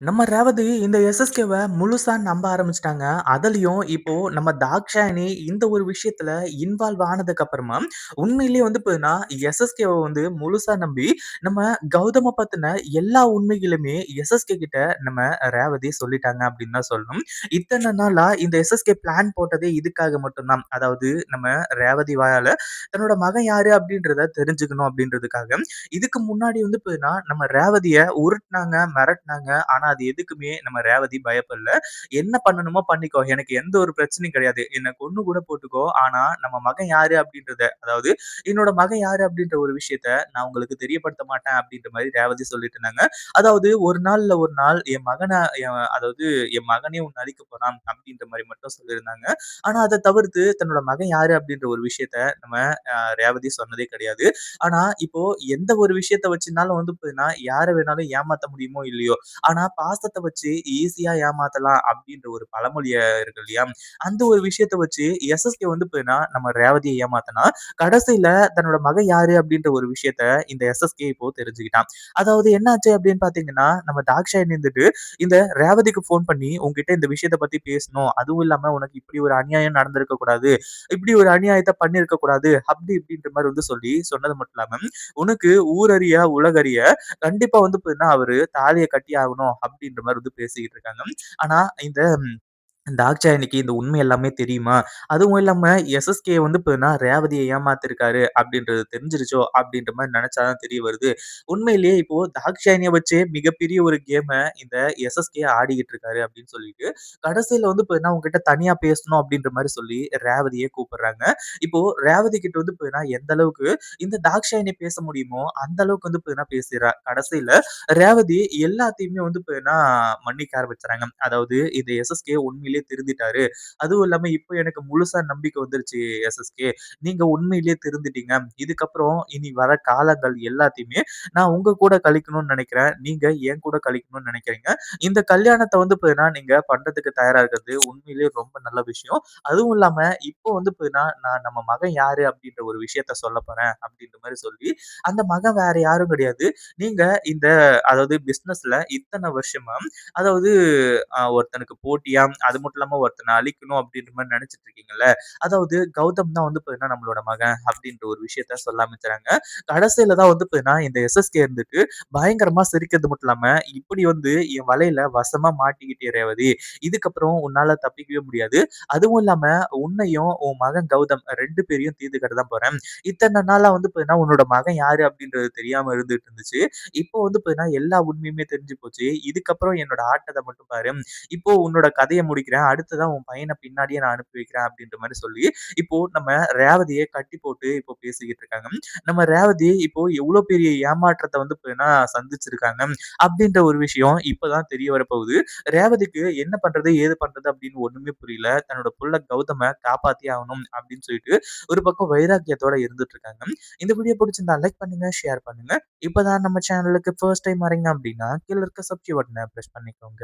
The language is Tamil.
நம்ம ரேவதி இந்த எஸ்எஸ்கேவ முழுசா நம்ப ஆரம்பிச்சுட்டாங்க. அதுலயும் இப்போ நம்ம தாக்ஷாயணி இந்த ஒரு விஷயத்துல இன்வால்வ் ஆனதுக்கு அப்புறமா, உண்மையிலேயே வந்து பார்த்தீங்கன்னா, எஸ்எஸ்கேவ வந்து முழுசா நம்பி, நம்ம கௌதம பத்தின எல்லா உண்மைகளுமே எஸ்எஸ்கே கிட்ட நம்ம ரேவதி சொல்லிட்டாங்க அப்படின்னு தான் சொல்லணும். இத்தன நாளா இந்த எஸ்எஸ்கே பிளான் போட்டதே இதுக்காக மட்டும் தான். அதாவது நம்ம ரேவதி வாயால தன்னோட மகன் யாரு அப்படின்றத தெரிஞ்சுக்கணும் அப்படின்றதுக்காக. இதுக்கு முன்னாடி வந்து பார்த்தீங்கன்னா, நம்ம ரேவதிய உருட்டுனாங்க, மிரட்டுனாங்க. ஆனா, அது எதுக்குமே நம்ம ரேவதி பயப்படல. என்ன பண்ணணுமோ பண்ணிக்கோ. எனக்கு எந்த ஒரு பிரச்சனையும் கிடையாது. என்ன கொன்னு கூட போட்டுக்கோ. ஆனா, நம்ம மகன் யாரு அப்படின்றத அதாவது என்னோட மகன் யாரு அப்படின்ற ஒரு விஷயத்த நான் உங்களுக்கு தெரியப்படுத்த மாட்டேன் அப்படின்ற மாரி ரேவதி சொல்லிட்டு இருந்தாங்க. அதாவது ஒரு நாள்ல ஒரு நாள் அதாவது என் மகனே உன்ன அழிக்க போறான் அப்படின்ற மாரி மட்டும் சொல்லியிருந்தாங்க. ஆனா, அத தவிர்த்து தன்னோட மகன் யாரு அப்படின்ற ஒரு விஷயத்த நம்ம ரேவதி சொன்னதே கிடையாது. ஆனா, இப்போ எந்த ஒரு விஷயத்த வச்சுனாலும் வந்து பார்த்தீங்கன்னா, யார வேணாலும் ஏமாத்த முடியுமோ இல்லையோ, ஆனா பாசத்த வச்சு ஈஸியா ஏமாத்தலாம் அப்படின்ற ஒரு பழமொழி இருக்கு இல்லையா? அந்த ஒரு விஷயத்த வச்சு எஸ்எஸ்கே வந்து பார்த்தீங்கன்னா, நம்ம ரேவதிய ஏமாத்துனா, கடைசியில தன்னோட மகன் யாரு அப்படின்ற ஒரு விஷயத்த இந்த எஸ்எஸ்கே இப்போ தெரிஞ்சுக்கிட்டான். அதாவது என்னாச்சு அப்படின்னு பார்த்தீங்கன்னா, நம்ம தாக்ஷாயணி இருந்துட்டு இந்த ரேவதிக்கு ஃபோன் பண்ணி, "உன்கிட்ட இந்த விஷயத்த பத்தி பேசணும். அதுவும் இல்லாம உனக்கு இப்படி ஒரு அநியாயம் நடந்திருக்க கூடாது. இப்படி ஒரு அநியாயத்த பண்ணியிருக்க கூடாது." அப்படி இப்படின்ற மாரி வந்து சொல்லி சொன்னது மட்டும் இல்லாம, "உனக்கு ஊரறிய, உலகறிய கண்டிப்பா வந்து பார்த்தீங்கன்னா, அவரு தாலிய கட்டியே ஆகணும்." அப்படின்ற மாரி வந்து பேசிக்கிட்டு இருக்காங்க. ஆனா இந்த தாக்ஷாயணிக்கு இந்த உண்மை எல்லாமே தெரியுமா? அதுவும் இல்லாம எஸ்எஸ்கே வந்து இப்ப ரேவதிய ஏமாத்திருக்காரு அப்படின்றது தெரிஞ்சிருச்சோ! அப்படின்ற மாரி நெனச்சா தான் தெரிய வருது. உண்மையிலேயே இப்போ தாக்ஷாயணிய வச்சே மிகப்பெரிய ஒரு கேம இந்த எஸ்எஸ்கே ஆடிக்கிட்டு இருக்காரு அப்படின்னு சொல்லிட்டு, கடைசியில வந்து பார்த்தீங்கன்னா, உன்கிட்ட தனியா பேசணும் அப்படின்ற மாரி சொல்லி ரேவதிய கூப்பிடுறாங்க. இப்போ ரேவதி கிட்ட வந்து பார்த்தீங்கன்னா, எந்த அளவுக்கு இந்த தாக்ஷாயணி பேச முடியுமோ, அந்த அளவுக்கு வந்து பார்த்தீங்கன்னா பேசிறா. கடைசியில ரேவதி எல்லாத்தையுமே வந்து பார்த்தீங்கன்னா மன்னிக்க ஆரம்பிச்சுறாங்க. அதாவது இந்த எஸ்எஸ்கே உண்மையிலேயே திருந்திட்டாரு. அதுவும் இல்லாம இப்ப எனக்கு முழுசா நம்பிக்கை வந்துருச்சு எஸ்எஸ்கே. நீங்க உண்மையிலேயே திருந்திட்டீங்க. இதுக்கப்புறம் இனி வர காலங்கள் எல்லாத்தையுமே நான் உங்க கூட கழிக்கணும்னு நெனைக்கிறேன். நீங்க என் கூட கழிக்கணும்னு நெனைக்கிறீங்க. இந்த கல்யாணத்த வந்து பார்த்தீங்கன்னா, நீங்க பண்றதுக்கு தயாரா இருக்கிறது உண்மையிலேயே ரொம்ப நல்ல விஷயம். அதுவும் இல்லாம இப்போ வந்து பார்த்தீங்கன்னா, நான் நம்ம மகன் யாரு அப்படின்ற ஒரு விஷயத்த சொல்லப் போறேன் அப்படின்ற மாரி சொல்லி, அந்த மகன் வேற யாரும் கிடையாது. நீங்க இந்த அதாவது பிசினஸ்ல இத்தன வருஷமா அதாவது ஒருத்தனுக்கு போட்டியா, அது மட்டும் இல்லாம ஒருத்தன அழிக்கணும் அப்படின்ற மாரி நெனச்சுட்டு இருக்கீங்கல்ல. அதாவது கௌதம் தான் வந்து பார்த்தீங்கன்னா நம்மளோட மகன் அப்படின்ற ஒரு விஷயத்த சொல்ல ஆரம்பிச்சுறாங்க. கடைசியில தான் வந்து பார்த்தீங்கன்னா, இந்த எஸ்எஸ்கே இருந்துட்டு பயங்கரமா சிரிக்கிறது மட்டும் இல்லாம, "இப்படி வந்து என் வலையில வசமா மாட்டிக்கிட்டியே ரேவதி. இதுக்கப்புறம் உன்னால தப்பிக்கவே முடியாது. அதுவும் இல்லாம உன்னையும், உன் மகன் கௌதம் 2 பேரையும் தீர்த்து கட்ட தான் போறேன். இத்தன நாளா வந்து பார்த்தீங்கன்னா, உன்னோட மகன் யாரு அப்படின்றது தெரியாம இருந்துட்டு இருந்துச்சு. இப்போ வந்து பார்த்தீங்கன்னா, எல்லா உண்மையுமே தெரிஞ்சு போச்சு. இதுக்கப்புறம் என்னோட ஆட்டத்த மட்டும் பாரு. இப்போ உன்னோட கதைய முடிக்கிறேன். அடுத்ததா உன் பையன பின்னாடியே நான் அனுப்பி வைக்கிறேன் அப்படின்ற மாரி சொல்லி, இப்போ நம்ம ரேவதிய கட்டி போட்டு இப்போ பேசிக்கிட்டு இருக்காங்க. நம்ம ரேவதி இப்போ எவ்வளோ பெரிய ஏமாற்றத்த வந்து பார்த்தீங்கன்னா சந்திச்சிருக்காங்க. அப்படின்ற ஒரு விஷயம் இப்ப தான் தெரிய வரப்போகுது. ரேவதிக்கு என்ன பண்றது? ஏது பண்றது? அப்படின்னு ஒண்ணுமே புரியல. தன்னோட புள்ள கௌதம காப்பாத்தியே ஆகணும் அப்படின்னு சொல்லிட்டு, ஒரு பக்கம் வைராக்கியத்தோட இருந்துட்டு இருக்காங்க. இந்த வீடியோ புடிச்சிருந்தா லைக் பண்ணுங்க, ஷேர் பண்ணுங்க. இப்பதான் நம்ம சேனலுக்கு ஃபர்ஸ்ட் டைம் வரீங்க அப்படின்னா, கீழ இருக்க சப்ஸ்கிரைப் பட்டன பிரஸ் பண்ணிக்கோங்க.